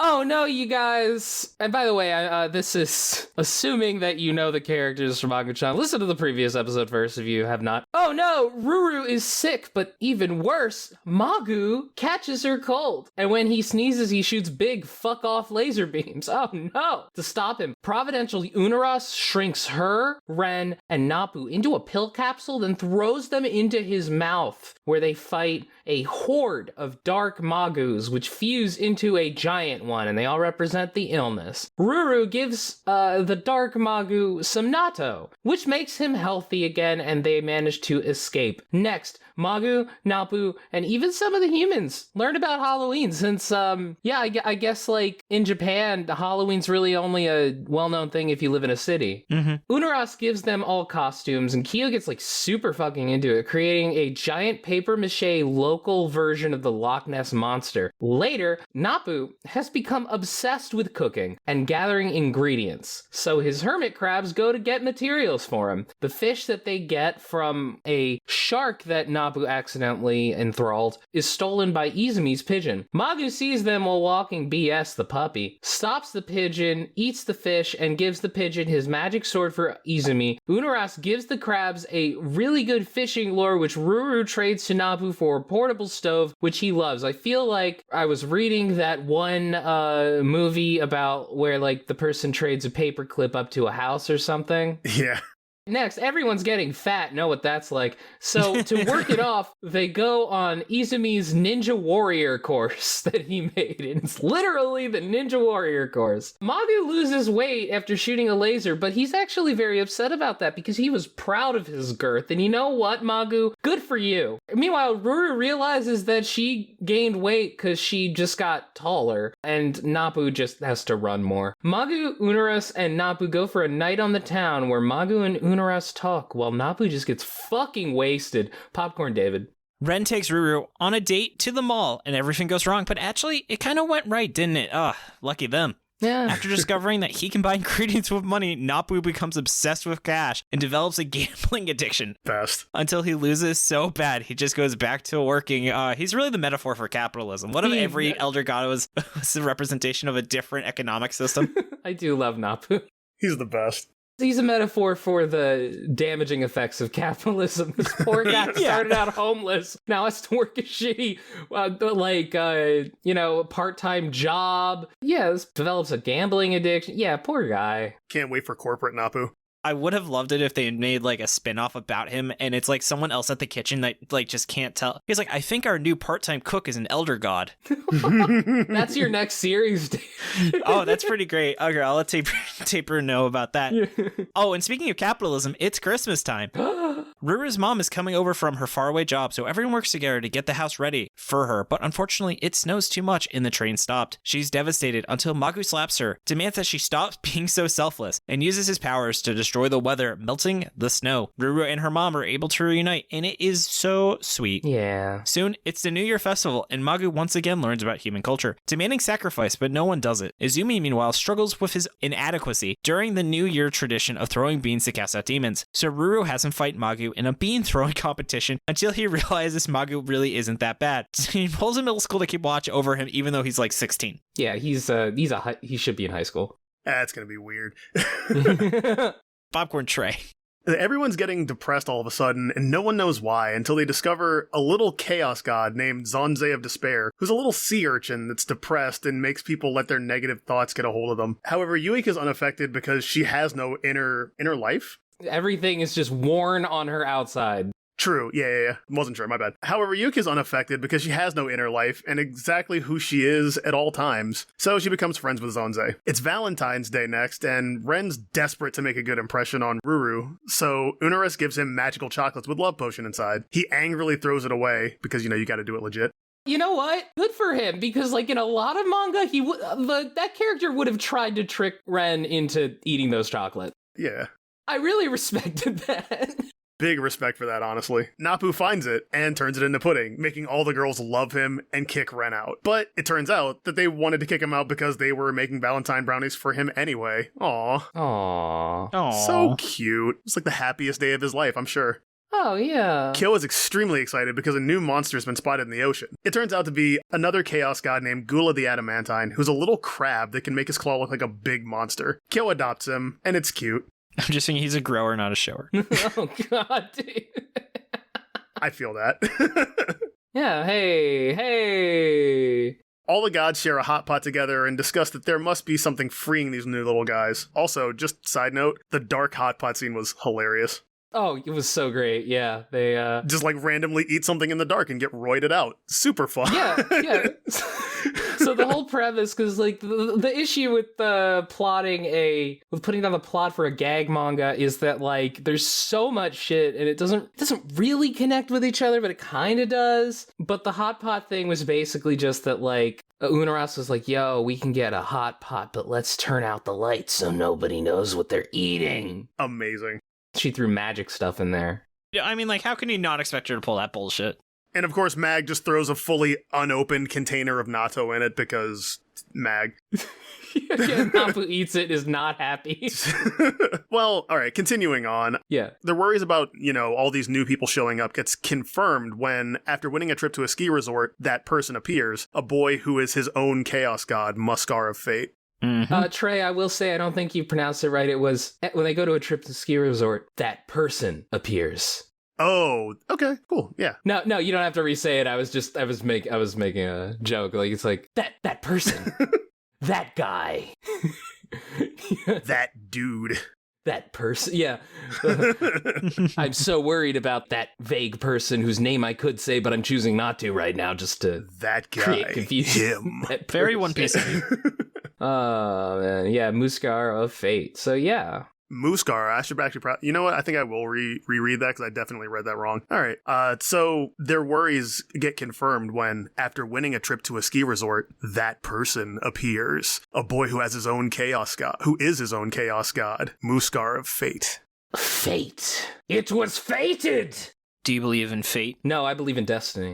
Oh no, you guys. And by the way, this is assuming that you know the characters from Magu-chan. Listen to the previous episode first if you have not. Oh no, Ruru is sick, but even worse, Magu catches her cold. And when he sneezes, he shoots big fuck off laser beams. Oh no. To stop him, providential Unaras shrinks her, Ren, and Nappu into a pill capsule, then throws them into his mouth, where they fight a horde of dark Magus, which fuse into a giant one, and they all represent the illness. Ruru gives the dark Magu some natto, which makes him healthy again, and they manage to escape. Next, Magu, Nappu, and even some of the humans learn about Halloween since, I guess, like, in Japan, Halloween's really only a well-known thing if you live in a city. Unaras gives them all costumes, and Kyo gets, like, super fucking into it, creating a giant papier-mâché local version of the Loch Ness Monster. Later, Nappu has become obsessed with cooking and gathering ingredients, so his hermit crabs go to get materials for him. The fish that they get from a shark that Nappu accidentally enthralled is stolen by Izumi's pigeon. Magu sees them while walking BS the puppy, stops the pigeon, eats the fish, and gives the pigeon his magic sword for Izumi. Unaras gives the crabs a really good fishing lure, which Ruru trades to Nappu for a portable stove, which he loves. I feel like I was reading that one movie about where, like, the person trades a paperclip up to a house or something. Yeah. Next, everyone's getting fat, know what that's like. So to work it off, they go on Izumi's Ninja Warrior course that he made. And it's literally the Ninja Warrior course. Magu loses weight after shooting a laser, but he's actually very upset about that because he was proud of his girth. And you know what, Magu? Good for you. Meanwhile, Ruru realizes that she gained weight because she just got taller, and Nappu just has to run more. Magu, Unaras, and Nappu go for a night on the town where Magu and Unaras talk while Nappu just gets fucking wasted. Popcorn David. Ren takes Ruru on a date to the mall and everything goes wrong, but actually it kind of went right, didn't it? Lucky them. Yeah. After discovering that he can buy ingredients with money, Nappu becomes obsessed with cash and develops a gambling addiction. Best. Until he loses so bad, he just goes back to working. He's really the metaphor for capitalism. What if every elder god was a representation of a different economic system? I do love Nappu. He's the best. He's a metaphor for the damaging effects of capitalism. This poor guy started out homeless, now has to work a shitty, part-time job. Yeah, this develops a gambling addiction. Yeah, poor guy. Can't wait for corporate Nappu. I would have loved it if they made like a spin-off about him and it's like someone else at the kitchen that like just can't tell. He's like, I think our new part-time cook is an elder god. That's your next series, dude. Oh, that's pretty great. Okay, I'll let Taper know about that. Yeah. Oh, and speaking of capitalism, it's Christmas time. Ruru's mom is coming over from her faraway job, so everyone works together to get the house ready for her, but unfortunately it snows too much and the train stopped. She's devastated until Magu slaps her, demands that she stops being so selfless, and uses his powers to destroy the weather, melting the snow. Ruru and her mom are able to reunite, and it is so sweet. Yeah. Soon, it's the New Year festival, and Magu once again learns about human culture, demanding sacrifice, but no one does it. Izumi, meanwhile, struggles with his inadequacy during the New Year tradition of throwing beans to cast out demons, so Ruru has him fight Magu in a bean throwing competition until he realizes Magu really isn't that bad. He pulls in middle school to keep watch over him, even though he's like 16. Yeah, he should be in high school. That's gonna be weird. Popcorn tray. Everyone's getting depressed all of a sudden, and no one knows why, until they discover a little chaos god named Zanze of Despair, who's a little sea urchin that's depressed and makes people let their negative thoughts get a hold of them. However, Yuika's unaffected because she has no inner life. Everything is just worn on her outside. True, yeah. Wasn't sure, my bad. However, Yuka's unaffected because she has no inner life and exactly who she is at all times, so she becomes friends with Zanze. It's Valentine's Day next, and Ren's desperate to make a good impression on Ruru, so Unaris gives him magical chocolates with love potion inside. He angrily throws it away because, you gotta do it legit. You know what? Good for him, because like in a lot of manga, that character would have tried to trick Ren into eating those chocolates. Yeah. I really respected that. Big respect for that, honestly. Nappu finds it and turns it into pudding, making all the girls love him and kick Ren out. But it turns out that they wanted to kick him out because they were making Valentine brownies for him anyway. Aww. Aww. Aww. So cute. It's like the happiest day of his life, I'm sure. Oh, yeah. Kyo is extremely excited because a new monster has been spotted in the ocean. It turns out to be another chaos god named Gula the Adamantine, who's a little crab that can make his claw look like a big monster. Kyo adopts him, and it's cute. I'm just saying he's a grower, not a shower. Oh, God, dude. I feel that. Yeah, hey. All the gods share a hot pot together and discuss that there must be something freeing these new little guys. Also, just side note, the dark hot pot scene was hilarious. Oh, it was so great. Yeah, they Just like randomly eat something in the dark and get roided out. Super fun. Yeah. So the whole premise, because like the issue with putting down the plot for a gag manga is that like there's so much shit and it doesn't really connect with each other, but it kind of does. But the hot pot thing was basically just that like Unaras was like, yo, we can get a hot pot, but let's turn out the lights so nobody knows what they're eating. Amazing. She threw magic stuff in there. Yeah, I mean, like, how can you not expect her to pull that bullshit? And of course, Mag just throws a fully unopened container of natto in it because Mag. Yeah, Napu eats it, is not happy. Well, all right, continuing on. Yeah. Their worries about, all these new people showing up gets confirmed when, after winning a trip to a ski resort, that person appears, a boy who is his own chaos god, Muskar of Fate. Mm-hmm. Trey, I will say I don't think you pronounced it right. It was when they go to a trip to ski resort, that person appears. Oh, okay, cool, yeah. No, you don't have to re-say it. I was making a joke. Like it's like that person, that guy, That dude. that person. Yeah, I'm so worried about that vague person whose name I could say, but I'm choosing not to right now, just to That guy. create confusion. Him. Very One Piece of you. Oh man, yeah, Muskar of Fate. So yeah. Muskar, I should actually you know what? I think I will reread that because I definitely read that wrong. All right. So their worries get confirmed when, after winning a trip to a ski resort, that person appears. A boy who has his own chaos god, Muskar of Fate. Fate. It was fated! Do you believe in fate? No, I believe in destiny.